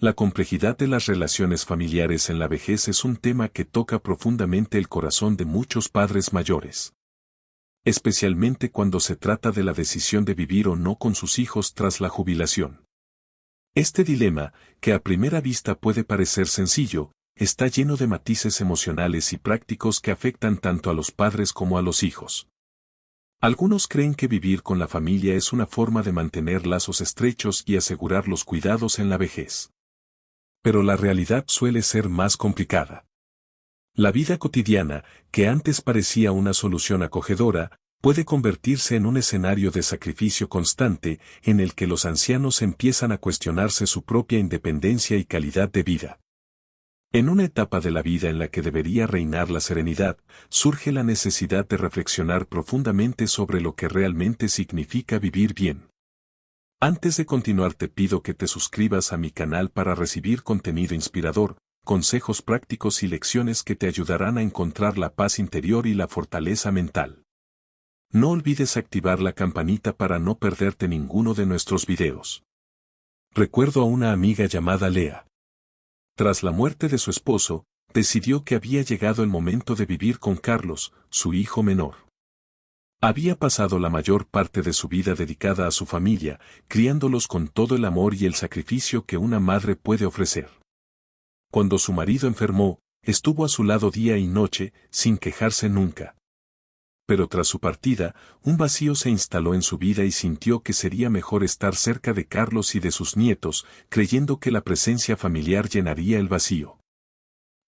La complejidad de las relaciones familiares en la vejez es un tema que toca profundamente el corazón de muchos padres mayores. Especialmente cuando se trata de la decisión de vivir o no con sus hijos tras la jubilación. Este dilema, que a primera vista puede parecer sencillo, está lleno de matices emocionales y prácticos que afectan tanto a los padres como a los hijos. Algunos creen que vivir con la familia es una forma de mantener lazos estrechos y asegurar los cuidados en la vejez. Pero la realidad suele ser más complicada. La vida cotidiana, que antes parecía una solución acogedora, puede convertirse en un escenario de sacrificio constante en el que los ancianos empiezan a cuestionarse su propia independencia y calidad de vida. En una etapa de la vida en la que debería reinar la serenidad, surge la necesidad de reflexionar profundamente sobre lo que realmente significa vivir bien. Antes de continuar te pido que te suscribas a mi canal para recibir contenido inspirador, consejos prácticos y lecciones que te ayudarán a encontrar la paz interior y la fortaleza mental. No olvides activar la campanita para no perderte ninguno de nuestros videos. Recuerdo a una amiga llamada Lea. Tras la muerte de su esposo, decidió que había llegado el momento de vivir con Carlos, su hijo menor. Había pasado la mayor parte de su vida dedicada a su familia, criándolos con todo el amor y el sacrificio que una madre puede ofrecer. Cuando su marido enfermó, estuvo a su lado día y noche, sin quejarse nunca. Pero tras su partida, un vacío se instaló en su vida y sintió que sería mejor estar cerca de Carlos y de sus nietos, creyendo que la presencia familiar llenaría el vacío.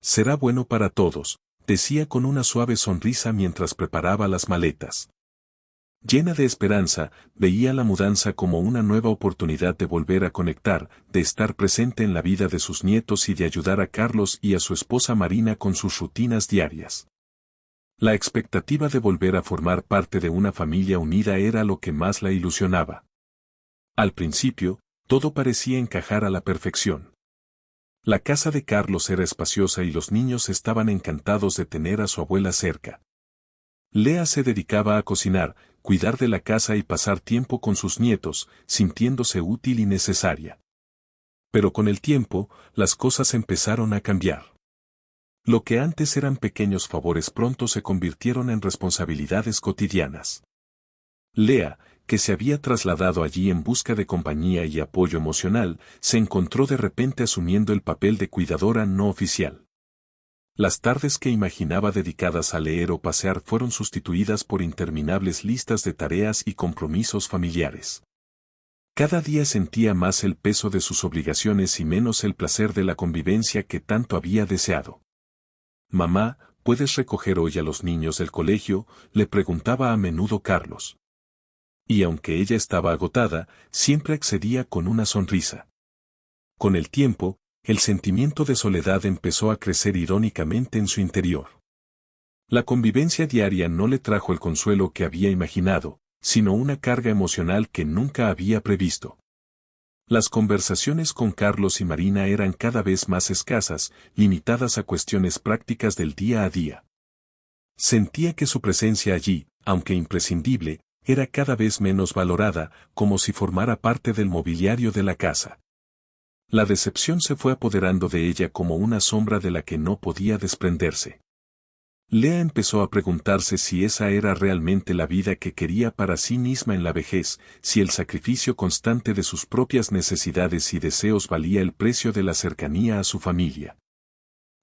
Será bueno para todos, decía con una suave sonrisa mientras preparaba las maletas. Llena de esperanza, veía la mudanza como una nueva oportunidad de volver a conectar, de estar presente en la vida de sus nietos y de ayudar a Carlos y a su esposa Marina con sus rutinas diarias. La expectativa de volver a formar parte de una familia unida era lo que más la ilusionaba. Al principio, todo parecía encajar a la perfección. La casa de Carlos era espaciosa y los niños estaban encantados de tener a su abuela cerca. Lea se dedicaba a cocinar, cuidar de la casa y pasar tiempo con sus nietos, sintiéndose útil y necesaria. Pero con el tiempo, las cosas empezaron a cambiar. Lo que antes eran pequeños favores pronto se convirtieron en responsabilidades cotidianas. Lea, que se había trasladado allí en busca de compañía y apoyo emocional, se encontró de repente asumiendo el papel de cuidadora no oficial. Las tardes que imaginaba dedicadas a leer o pasear fueron sustituidas por interminables listas de tareas y compromisos familiares. Cada día sentía más el peso de sus obligaciones y menos el placer de la convivencia que tanto había deseado. «Mamá, ¿puedes recoger hoy a los niños del colegio?», le preguntaba a menudo Carlos. Y aunque ella estaba agotada, siempre accedía con una sonrisa. Con el tiempo, el sentimiento de soledad empezó a crecer irónicamente en su interior. La convivencia diaria no le trajo el consuelo que había imaginado, sino una carga emocional que nunca había previsto. Las conversaciones con Carlos y Marina eran cada vez más escasas, limitadas a cuestiones prácticas del día a día. Sentía que su presencia allí, aunque imprescindible, era cada vez menos valorada, como si formara parte del mobiliario de la casa. La decepción se fue apoderando de ella como una sombra de la que no podía desprenderse. Lea empezó a preguntarse si esa era realmente la vida que quería para sí misma en la vejez, si el sacrificio constante de sus propias necesidades y deseos valía el precio de la cercanía a su familia.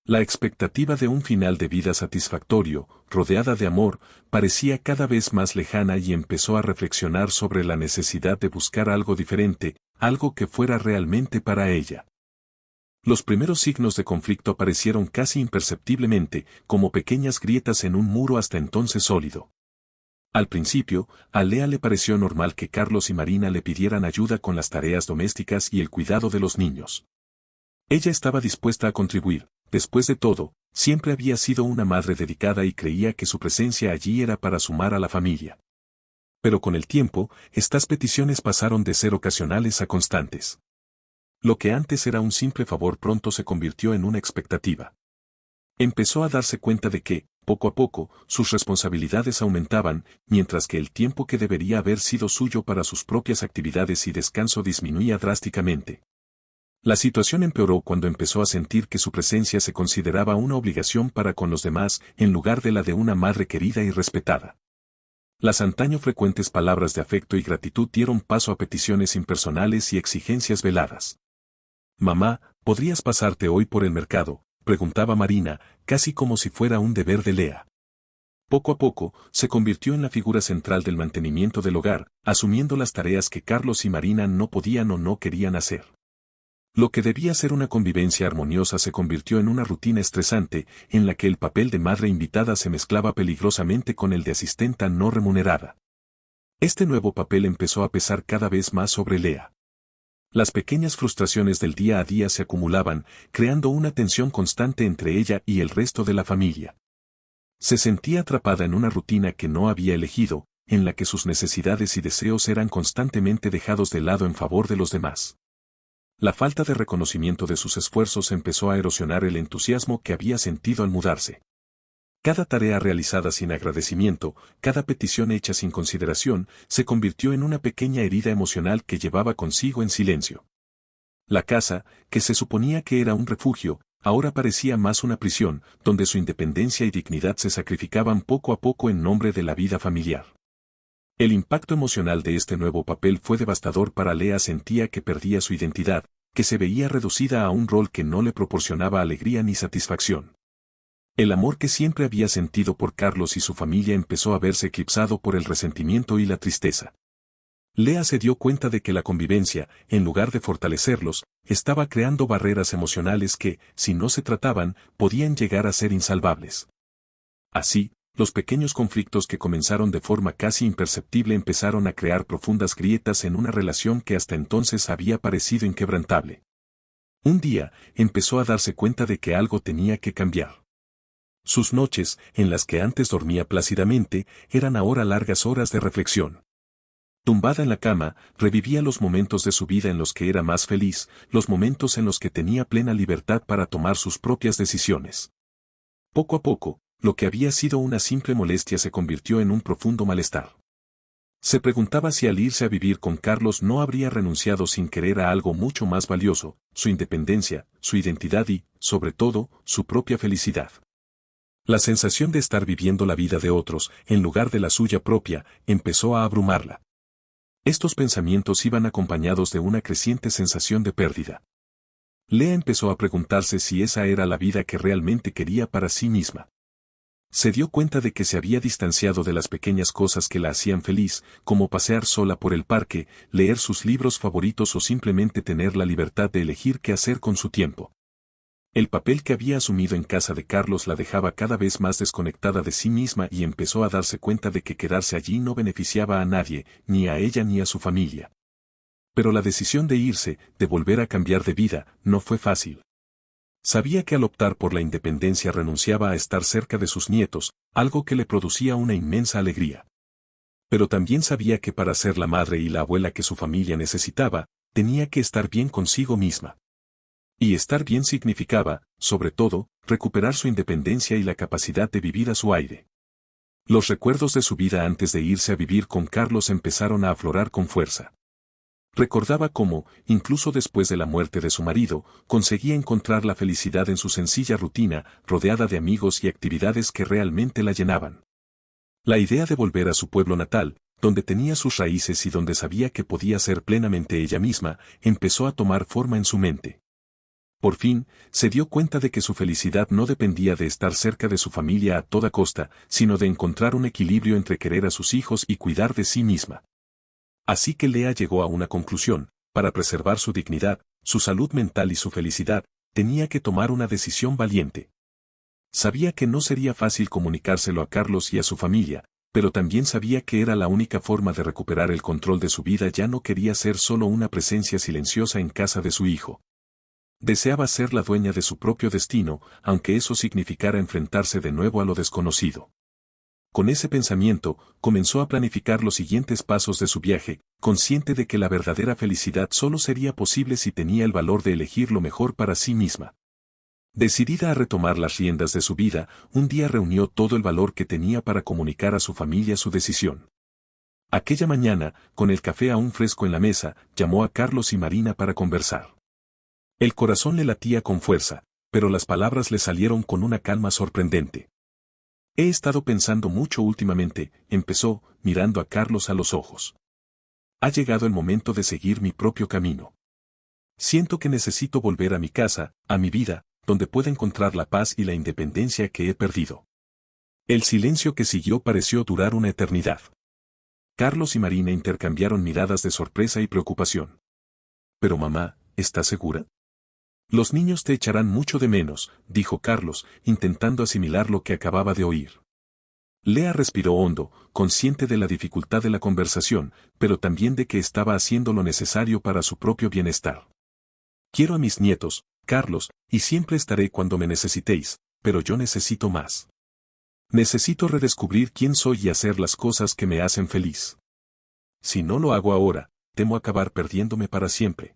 La expectativa de un final de vida satisfactorio, rodeada de amor, parecía cada vez más lejana y empezó a reflexionar sobre la necesidad de buscar algo diferente, algo que fuera realmente para ella. Los primeros signos de conflicto aparecieron casi imperceptiblemente, como pequeñas grietas en un muro hasta entonces sólido. Al principio, a Lea le pareció normal que Carlos y Marina le pidieran ayuda con las tareas domésticas y el cuidado de los niños. Ella estaba dispuesta a contribuir, después de todo, siempre había sido una madre dedicada y creía que su presencia allí era para sumar a la familia. Pero con el tiempo, estas peticiones pasaron de ser ocasionales a constantes. Lo que antes era un simple favor pronto se convirtió en una expectativa. Empezó a darse cuenta de que, poco a poco, sus responsabilidades aumentaban, mientras que el tiempo que debería haber sido suyo para sus propias actividades y descanso disminuía drásticamente. La situación empeoró cuando empezó a sentir que su presencia se consideraba una obligación para con los demás en lugar de la de una madre querida y respetada. Las antaño frecuentes palabras de afecto y gratitud dieron paso a peticiones impersonales y exigencias veladas. «Mamá, ¿podrías pasarte hoy por el mercado?», preguntaba Marina, casi como si fuera un deber de Lea. Poco a poco, se convirtió en la figura central del mantenimiento del hogar, asumiendo las tareas que Carlos y Marina no podían o no querían hacer. Lo que debía ser una convivencia armoniosa se convirtió en una rutina estresante, en la que el papel de madre invitada se mezclaba peligrosamente con el de asistenta no remunerada. Este nuevo papel empezó a pesar cada vez más sobre Lea. Las pequeñas frustraciones del día a día se acumulaban, creando una tensión constante entre ella y el resto de la familia. Se sentía atrapada en una rutina que no había elegido, en la que sus necesidades y deseos eran constantemente dejados de lado en favor de los demás. La falta de reconocimiento de sus esfuerzos empezó a erosionar el entusiasmo que había sentido al mudarse. Cada tarea realizada sin agradecimiento, cada petición hecha sin consideración, se convirtió en una pequeña herida emocional que llevaba consigo en silencio. La casa, que se suponía que era un refugio, ahora parecía más una prisión, donde su independencia y dignidad se sacrificaban poco a poco en nombre de la vida familiar. El impacto emocional de este nuevo papel fue devastador para Lea. Sentía que perdía su identidad, que se veía reducida a un rol que no le proporcionaba alegría ni satisfacción. El amor que siempre había sentido por Carlos y su familia empezó a verse eclipsado por el resentimiento y la tristeza. Lea se dio cuenta de que la convivencia, en lugar de fortalecerlos, estaba creando barreras emocionales que, si no se trataban, podían llegar a ser insalvables. Así, los pequeños conflictos que comenzaron de forma casi imperceptible empezaron a crear profundas grietas en una relación que hasta entonces había parecido inquebrantable. Un día, empezó a darse cuenta de que algo tenía que cambiar. Sus noches, en las que antes dormía plácidamente, eran ahora largas horas de reflexión. Tumbada en la cama, revivía los momentos de su vida en los que era más feliz, los momentos en los que tenía plena libertad para tomar sus propias decisiones. Poco a poco, lo que había sido una simple molestia se convirtió en un profundo malestar. Se preguntaba si al irse a vivir con Carlos no habría renunciado sin querer a algo mucho más valioso, su independencia, su identidad y, sobre todo, su propia felicidad. La sensación de estar viviendo la vida de otros, en lugar de la suya propia, empezó a abrumarla. Estos pensamientos iban acompañados de una creciente sensación de pérdida. Lea empezó a preguntarse si esa era la vida que realmente quería para sí misma. Se dio cuenta de que se había distanciado de las pequeñas cosas que la hacían feliz, como pasear sola por el parque, leer sus libros favoritos o simplemente tener la libertad de elegir qué hacer con su tiempo. El papel que había asumido en casa de Carlos la dejaba cada vez más desconectada de sí misma y empezó a darse cuenta de que quedarse allí no beneficiaba a nadie, ni a ella ni a su familia. Pero la decisión de irse, de volver a cambiar de vida, no fue fácil. Sabía que al optar por la independencia renunciaba a estar cerca de sus nietos, algo que le producía una inmensa alegría. Pero también sabía que para ser la madre y la abuela que su familia necesitaba, tenía que estar bien consigo misma. Y estar bien significaba, sobre todo, recuperar su independencia y la capacidad de vivir a su aire. Los recuerdos de su vida antes de irse a vivir con Carlos empezaron a aflorar con fuerza. Recordaba cómo, incluso después de la muerte de su marido, conseguía encontrar la felicidad en su sencilla rutina, rodeada de amigos y actividades que realmente la llenaban. La idea de volver a su pueblo natal, donde tenía sus raíces y donde sabía que podía ser plenamente ella misma, empezó a tomar forma en su mente. Por fin, se dio cuenta de que su felicidad no dependía de estar cerca de su familia a toda costa, sino de encontrar un equilibrio entre querer a sus hijos y cuidar de sí misma. Así que Lea llegó a una conclusión: para preservar su dignidad, su salud mental y su felicidad, tenía que tomar una decisión valiente. Sabía que no sería fácil comunicárselo a Carlos y a su familia, pero también sabía que era la única forma de recuperar el control de su vida. Ya no quería ser solo una presencia silenciosa en casa de su hijo. Deseaba ser la dueña de su propio destino, aunque eso significara enfrentarse de nuevo a lo desconocido. Con ese pensamiento, comenzó a planificar los siguientes pasos de su viaje, consciente de que la verdadera felicidad solo sería posible si tenía el valor de elegir lo mejor para sí misma. Decidida a retomar las riendas de su vida, un día reunió todo el valor que tenía para comunicar a su familia su decisión. Aquella mañana, con el café aún fresco en la mesa, llamó a Carlos y Marina para conversar. El corazón le latía con fuerza, pero las palabras le salieron con una calma sorprendente. He estado pensando mucho últimamente, empezó, mirando a Carlos a los ojos. Ha llegado el momento de seguir mi propio camino. Siento que necesito volver a mi casa, a mi vida, donde pueda encontrar la paz y la independencia que he perdido. El silencio que siguió pareció durar una eternidad. Carlos y Marina intercambiaron miradas de sorpresa y preocupación. Pero mamá, ¿estás segura? Los niños te echarán mucho de menos, dijo Carlos, intentando asimilar lo que acababa de oír. Lea respiró hondo, consciente de la dificultad de la conversación, pero también de que estaba haciendo lo necesario para su propio bienestar. Quiero a mis nietos, Carlos, y siempre estaré cuando me necesitéis, pero yo necesito más. Necesito redescubrir quién soy y hacer las cosas que me hacen feliz. Si no lo hago ahora, temo acabar perdiéndome para siempre.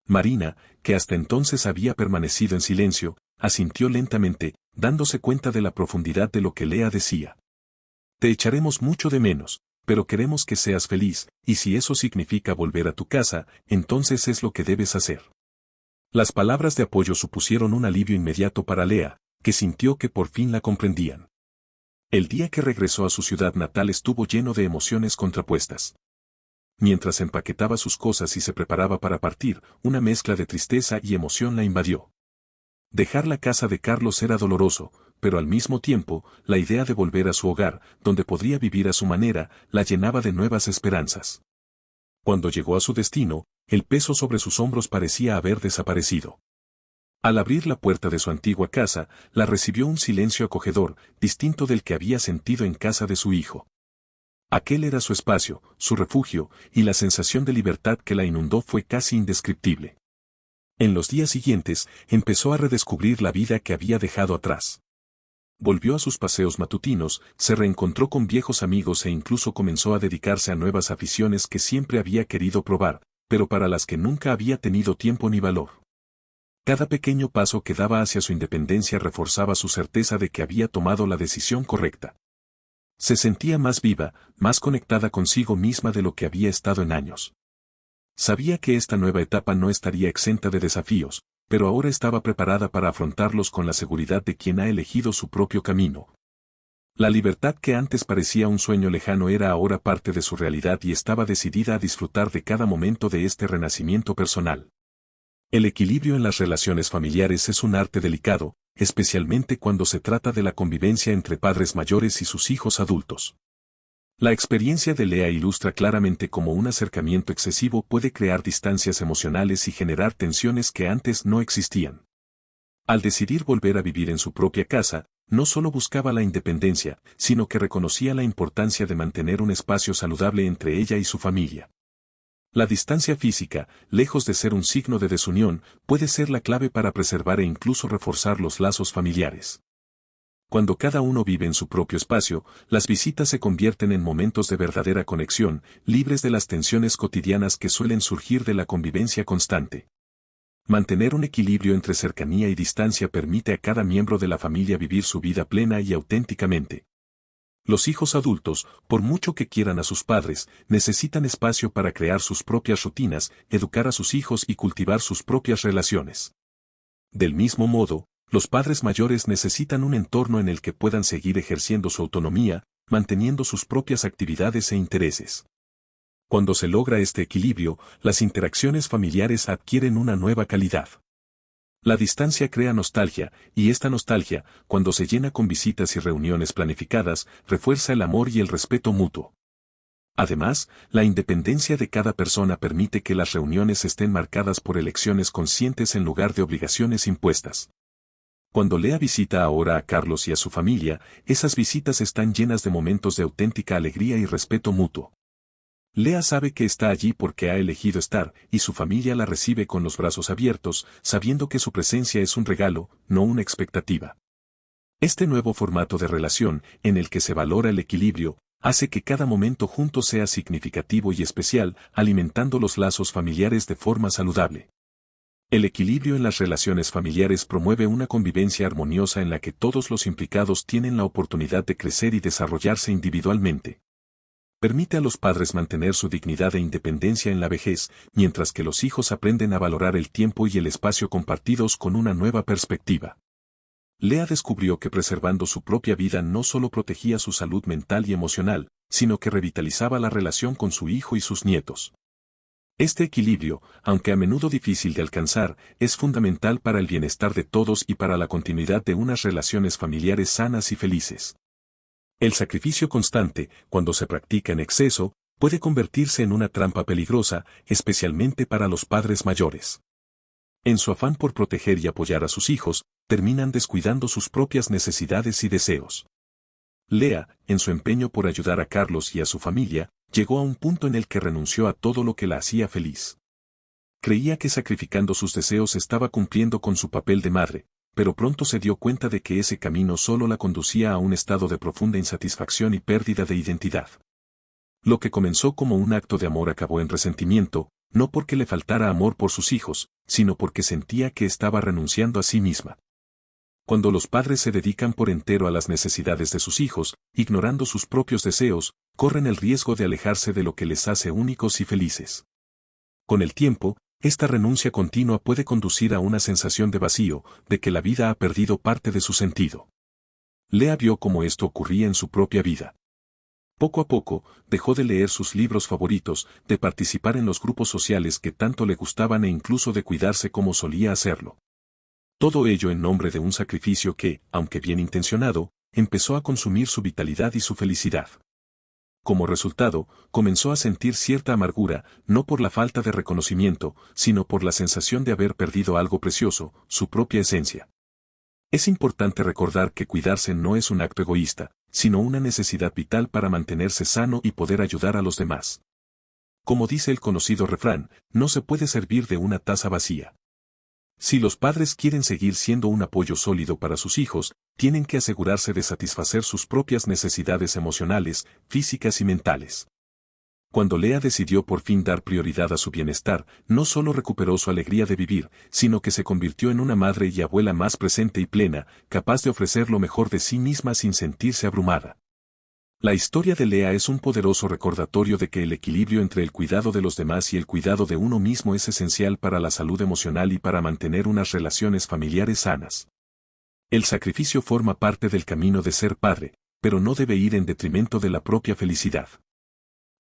Marina, que hasta entonces había permanecido en silencio, asintió lentamente, dándose cuenta de la profundidad de lo que Lea decía. Te echaremos mucho de menos, pero queremos que seas feliz, y si eso significa volver a tu casa, entonces es lo que debes hacer. Las palabras de apoyo supusieron un alivio inmediato para Lea, que sintió que por fin la comprendían. El día que regresó a su ciudad natal estuvo lleno de emociones contrapuestas. Mientras empaquetaba sus cosas y se preparaba para partir, una mezcla de tristeza y emoción la invadió. Dejar la casa de Carlos era doloroso, pero al mismo tiempo, la idea de volver a su hogar, donde podría vivir a su manera, la llenaba de nuevas esperanzas. Cuando llegó a su destino, el peso sobre sus hombros parecía haber desaparecido. Al abrir la puerta de su antigua casa, la recibió un silencio acogedor, distinto del que había sentido en casa de su hijo. Aquel era su espacio, su refugio, y la sensación de libertad que la inundó fue casi indescriptible. En los días siguientes, empezó a redescubrir la vida que había dejado atrás. Volvió a sus paseos matutinos, se reencontró con viejos amigos e incluso comenzó a dedicarse a nuevas aficiones que siempre había querido probar, pero para las que nunca había tenido tiempo ni valor. Cada pequeño paso que daba hacia su independencia reforzaba su certeza de que había tomado la decisión correcta. Se sentía más viva, más conectada consigo misma de lo que había estado en años. Sabía que esta nueva etapa no estaría exenta de desafíos, pero ahora estaba preparada para afrontarlos con la seguridad de quien ha elegido su propio camino. La libertad que antes parecía un sueño lejano era ahora parte de su realidad y estaba decidida a disfrutar de cada momento de este renacimiento personal. El equilibrio en las relaciones familiares es un arte delicado, especialmente cuando se trata de la convivencia entre padres mayores y sus hijos adultos. La experiencia de Lea ilustra claramente cómo un acercamiento excesivo puede crear distancias emocionales y generar tensiones que antes no existían. Al decidir volver a vivir en su propia casa, no solo buscaba la independencia, sino que reconocía la importancia de mantener un espacio saludable entre ella y su familia. La distancia física, lejos de ser un signo de desunión, puede ser la clave para preservar e incluso reforzar los lazos familiares. Cuando cada uno vive en su propio espacio, las visitas se convierten en momentos de verdadera conexión, libres de las tensiones cotidianas que suelen surgir de la convivencia constante. Mantener un equilibrio entre cercanía y distancia permite a cada miembro de la familia vivir su vida plena y auténticamente. Los hijos adultos, por mucho que quieran a sus padres, necesitan espacio para crear sus propias rutinas, educar a sus hijos y cultivar sus propias relaciones. Del mismo modo, los padres mayores necesitan un entorno en el que puedan seguir ejerciendo su autonomía, manteniendo sus propias actividades e intereses. Cuando se logra este equilibrio, las interacciones familiares adquieren una nueva calidad. La distancia crea nostalgia, y esta nostalgia, cuando se llena con visitas y reuniones planificadas, refuerza el amor y el respeto mutuo. Además, la independencia de cada persona permite que las reuniones estén marcadas por elecciones conscientes en lugar de obligaciones impuestas. Cuando Lea visita ahora a Carlos y a su familia, esas visitas están llenas de momentos de auténtica alegría y respeto mutuo. Lea sabe que está allí porque ha elegido estar, y su familia la recibe con los brazos abiertos, sabiendo que su presencia es un regalo, no una expectativa. Este nuevo formato de relación, en el que se valora el equilibrio, hace que cada momento juntos sea significativo y especial, alimentando los lazos familiares de forma saludable. El equilibrio en las relaciones familiares promueve una convivencia armoniosa en la que todos los implicados tienen la oportunidad de crecer y desarrollarse individualmente. Permite a los padres mantener su dignidad e independencia en la vejez, mientras que los hijos aprenden a valorar el tiempo y el espacio compartidos con una nueva perspectiva. Lea descubrió que preservando su propia vida no solo protegía su salud mental y emocional, sino que revitalizaba la relación con su hijo y sus nietos. Este equilibrio, aunque a menudo difícil de alcanzar, es fundamental para el bienestar de todos y para la continuidad de unas relaciones familiares sanas y felices. El sacrificio constante, cuando se practica en exceso, puede convertirse en una trampa peligrosa, especialmente para los padres mayores. En su afán por proteger y apoyar a sus hijos, terminan descuidando sus propias necesidades y deseos. Lea, en su empeño por ayudar a Carlos y a su familia, llegó a un punto en el que renunció a todo lo que la hacía feliz. Creía que sacrificando sus deseos estaba cumpliendo con su papel de madre, pero pronto se dio cuenta de que ese camino solo la conducía a un estado de profunda insatisfacción y pérdida de identidad. Lo que comenzó como un acto de amor acabó en resentimiento, no porque le faltara amor por sus hijos, sino porque sentía que estaba renunciando a sí misma. Cuando los padres se dedican por entero a las necesidades de sus hijos, ignorando sus propios deseos, corren el riesgo de alejarse de lo que les hace únicos y felices. Con el tiempo, esta renuncia continua puede conducir a una sensación de vacío, de que la vida ha perdido parte de su sentido. Lea vio cómo esto ocurría en su propia vida. Poco a poco, dejó de leer sus libros favoritos, de participar en los grupos sociales que tanto le gustaban e incluso de cuidarse como solía hacerlo. Todo ello en nombre de un sacrificio que, aunque bien intencionado, empezó a consumir su vitalidad y su felicidad. Como resultado, comenzó a sentir cierta amargura, no por la falta de reconocimiento, sino por la sensación de haber perdido algo precioso, su propia esencia. Es importante recordar que cuidarse no es un acto egoísta, sino una necesidad vital para mantenerse sano y poder ayudar a los demás. Como dice el conocido refrán, no se puede servir de una taza vacía. Si los padres quieren seguir siendo un apoyo sólido para sus hijos, tienen que asegurarse de satisfacer sus propias necesidades emocionales, físicas y mentales. Cuando Lea decidió por fin dar prioridad a su bienestar, no solo recuperó su alegría de vivir, sino que se convirtió en una madre y abuela más presente y plena, capaz de ofrecer lo mejor de sí misma sin sentirse abrumada. La historia de Lea es un poderoso recordatorio de que el equilibrio entre el cuidado de los demás y el cuidado de uno mismo es esencial para la salud emocional y para mantener unas relaciones familiares sanas. El sacrificio forma parte del camino de ser padre, pero no debe ir en detrimento de la propia felicidad.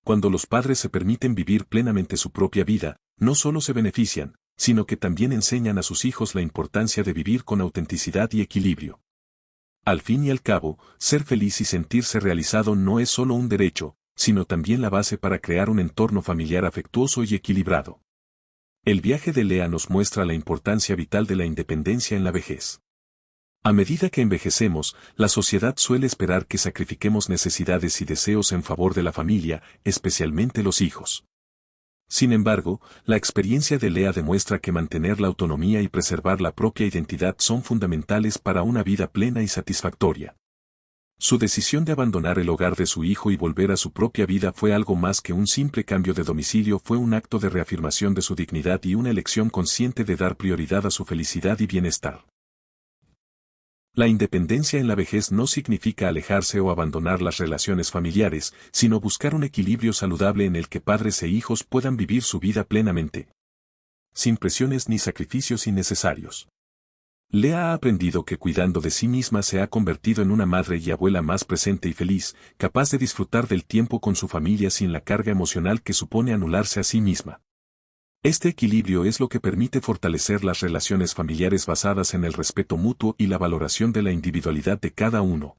Cuando los padres se permiten vivir plenamente su propia vida, no solo se benefician, sino que también enseñan a sus hijos la importancia de vivir con autenticidad y equilibrio. Al fin y al cabo, ser feliz y sentirse realizado no es solo un derecho, sino también la base para crear un entorno familiar afectuoso y equilibrado. El viaje de Lea nos muestra la importancia vital de la independencia en la vejez. A medida que envejecemos, la sociedad suele esperar que sacrifiquemos necesidades y deseos en favor de la familia, especialmente los hijos. Sin embargo, la experiencia de Lea demuestra que mantener la autonomía y preservar la propia identidad son fundamentales para una vida plena y satisfactoria. Su decisión de abandonar el hogar de su hijo y volver a su propia vida fue algo más que un simple cambio de domicilio, fue un acto de reafirmación de su dignidad y una elección consciente de dar prioridad a su felicidad y bienestar. La independencia en la vejez no significa alejarse o abandonar las relaciones familiares, sino buscar un equilibrio saludable en el que padres e hijos puedan vivir su vida plenamente, sin presiones ni sacrificios innecesarios. Lea ha aprendido que cuidando de sí misma se ha convertido en una madre y abuela más presente y feliz, capaz de disfrutar del tiempo con su familia sin la carga emocional que supone anularse a sí misma. Este equilibrio es lo que permite fortalecer las relaciones familiares basadas en el respeto mutuo y la valoración de la individualidad de cada uno.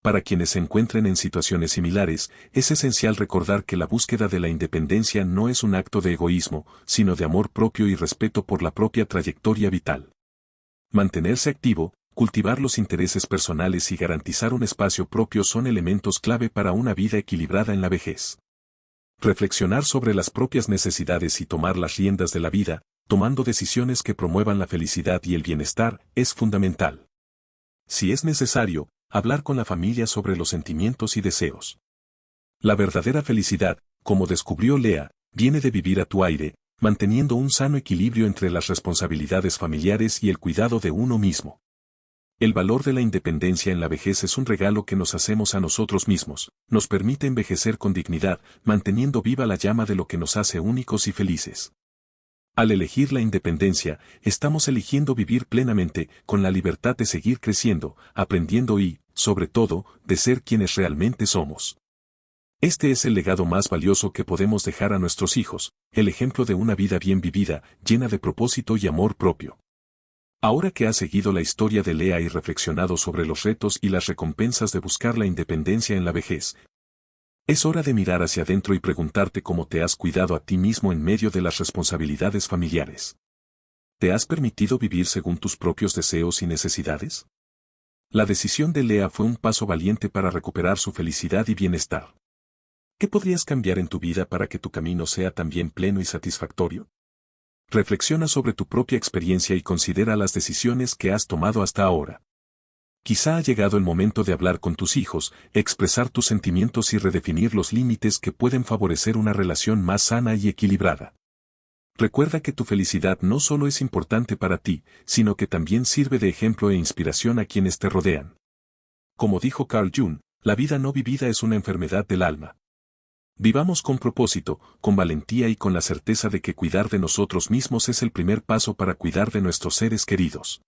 Para quienes se encuentren en situaciones similares, es esencial recordar que la búsqueda de la independencia no es un acto de egoísmo, sino de amor propio y respeto por la propia trayectoria vital. Mantenerse activo, cultivar los intereses personales y garantizar un espacio propio son elementos clave para una vida equilibrada en la vejez. Reflexionar sobre las propias necesidades y tomar las riendas de la vida, tomando decisiones que promuevan la felicidad y el bienestar, es fundamental. Si es necesario, hablar con la familia sobre los sentimientos y deseos. La verdadera felicidad, como descubrió Lea, viene de vivir a tu aire, manteniendo un sano equilibrio entre las responsabilidades familiares y el cuidado de uno mismo. El valor de la independencia en la vejez es un regalo que nos hacemos a nosotros mismos, nos permite envejecer con dignidad, manteniendo viva la llama de lo que nos hace únicos y felices. Al elegir la independencia, estamos eligiendo vivir plenamente, con la libertad de seguir creciendo, aprendiendo y, sobre todo, de ser quienes realmente somos. Este es el legado más valioso que podemos dejar a nuestros hijos, el ejemplo de una vida bien vivida, llena de propósito y amor propio. Ahora que has seguido la historia de Lea y reflexionado sobre los retos y las recompensas de buscar la independencia en la vejez, es hora de mirar hacia adentro y preguntarte cómo te has cuidado a ti mismo en medio de las responsabilidades familiares. ¿Te has permitido vivir según tus propios deseos y necesidades? La decisión de Lea fue un paso valiente para recuperar su felicidad y bienestar. ¿Qué podrías cambiar en tu vida para que tu camino sea también pleno y satisfactorio? Reflexiona sobre tu propia experiencia y considera las decisiones que has tomado hasta ahora. Quizá ha llegado el momento de hablar con tus hijos, expresar tus sentimientos y redefinir los límites que pueden favorecer una relación más sana y equilibrada. Recuerda que tu felicidad no solo es importante para ti, sino que también sirve de ejemplo e inspiración a quienes te rodean. Como dijo Carl Jung, la vida no vivida es una enfermedad del alma. Vivamos con propósito, con valentía y con la certeza de que cuidar de nosotros mismos es el primer paso para cuidar de nuestros seres queridos.